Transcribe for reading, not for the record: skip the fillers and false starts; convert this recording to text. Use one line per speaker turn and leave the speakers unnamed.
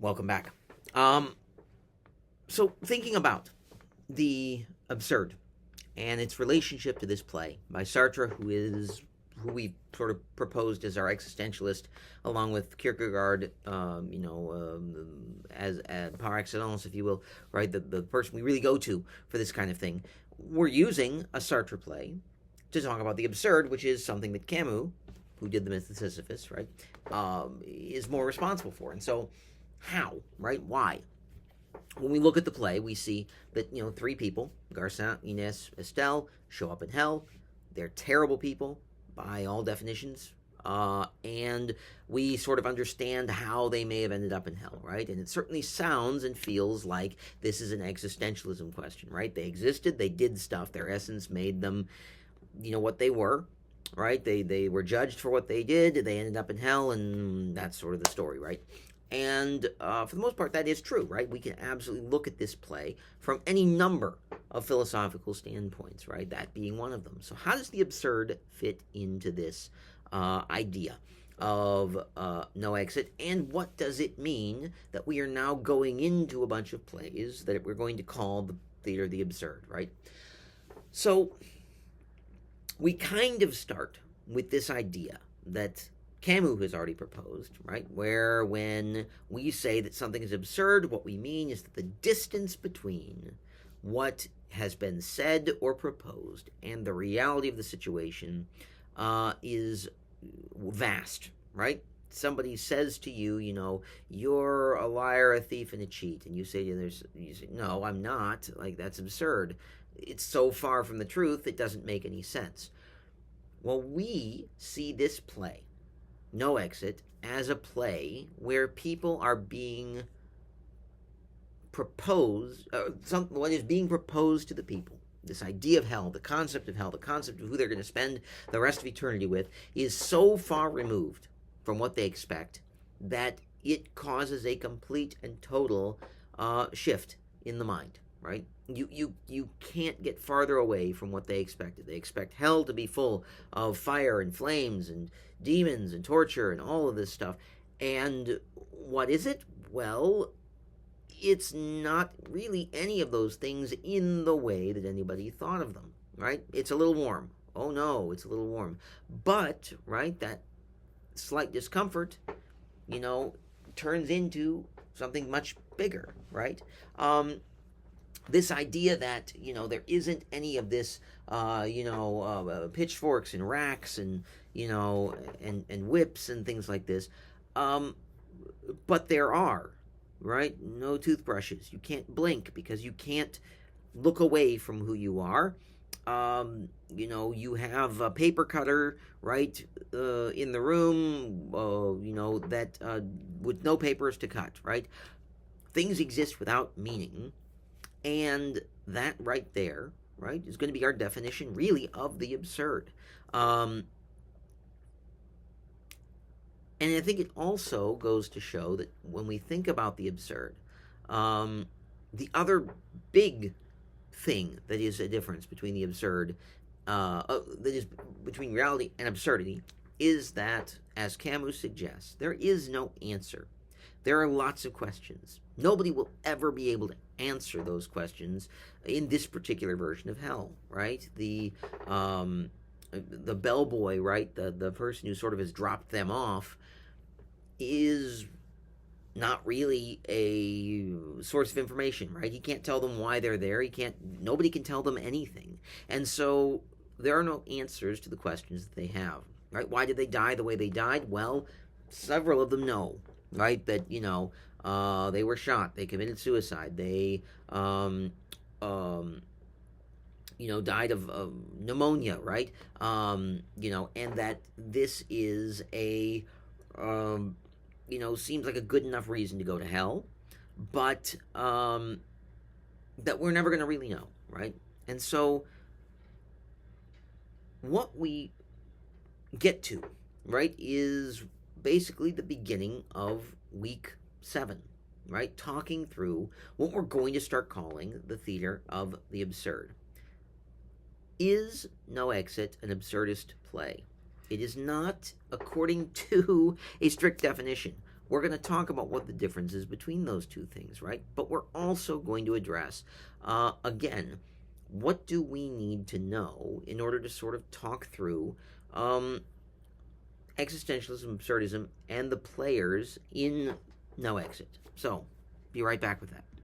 Welcome back. So thinking about the absurd and its relationship to this play by Sartre, who we sort of proposed as our existentialist, along with Kierkegaard, as par excellence, if you will, right? The person we really go to for this kind of thing. We're using a Sartre play to talk about the absurd, which is something that Camus, who did the Myth of Sisyphus, right, is more responsible for. And so, how, right? Why? When we look at the play, we see that, three people, Garcin, Ines, Estelle, show up in hell. They're terrible people by all definitions. And we sort of understand how they may have ended up in hell, right? And it certainly sounds and feels like this is an existentialism question, right? They existed, they did stuff, their essence made them, what they were, right? They were judged for what they did, they ended up in hell, and that's sort of the story, right? And for the most part, that is true, right? We can absolutely look at this play from any number of philosophical standpoints, right? That being one of them. So how does the absurd fit into this idea of no exit? And what does it mean that we are now going into a bunch of plays that we're going to call the theater of the absurd, right? So we kind of start with this idea that Camus has already proposed, right? Where when we say that something is absurd, what we mean is that the distance between what has been said or proposed and the reality of the situation is vast, right? Somebody says to you, you're a liar, a thief, and a cheat, and you say, no, I'm not. Like, that's absurd. It's so far from the truth, it doesn't make any sense. Well, we see this play, No Exit, as a play where people are being proposed, what is being proposed to the people. This idea of hell, the concept of who they're going to spend the rest of eternity with, is so far removed from what they expect that it causes a complete and total shift in the mind, right? You can't get farther away from what they expected. They expect hell to be full of fire and flames and demons and torture and all of this stuff. And what is it? Well, it's not really any of those things in the way that anybody thought of them, right? It's a little warm. Oh no, it's a little warm. But, right, that slight discomfort, turns into something much bigger, right? This idea that, there isn't any of this, pitchforks and racks and, and whips and things like this. But there are, right? No toothbrushes. You can't blink because you can't look away from who you are. You have a paper cutter, right, in the room, that with no papers to cut, right? Things exist without meaning. And that right there, right, is going to be our definition, really, of the absurd. And I think it also goes to show that when we think about the absurd, the other big thing that is a difference between the absurd, that is between reality and absurdity, is that, as Camus suggests, there is no answer. There are lots of questions. Nobody will ever be able to answer those questions in this particular version of hell, right? The bellboy, right, the person who sort of has dropped them off, is not really a source of information, right? He can't tell them why they're there. Nobody can tell them anything. And so there are no answers to the questions that they have, right? Why did they die the way they died? Well, several of them know, right, that, they were shot, they committed suicide, they, died of pneumonia, right? And that this is a, seems like a good enough reason to go to hell, but that we're never going to really know, right? And so what we get to, right, is basically the beginning of week 7, right? Talking through what we're going to start calling the theater of the absurd. Is No Exit an absurdist play? It is not, according to a strict definition. We're going to talk about what the difference is between those two things, right? But we're also going to address, again, what do we need to know in order to sort of talk through existentialism, absurdism, and the players in No Exit. So, be right back with that.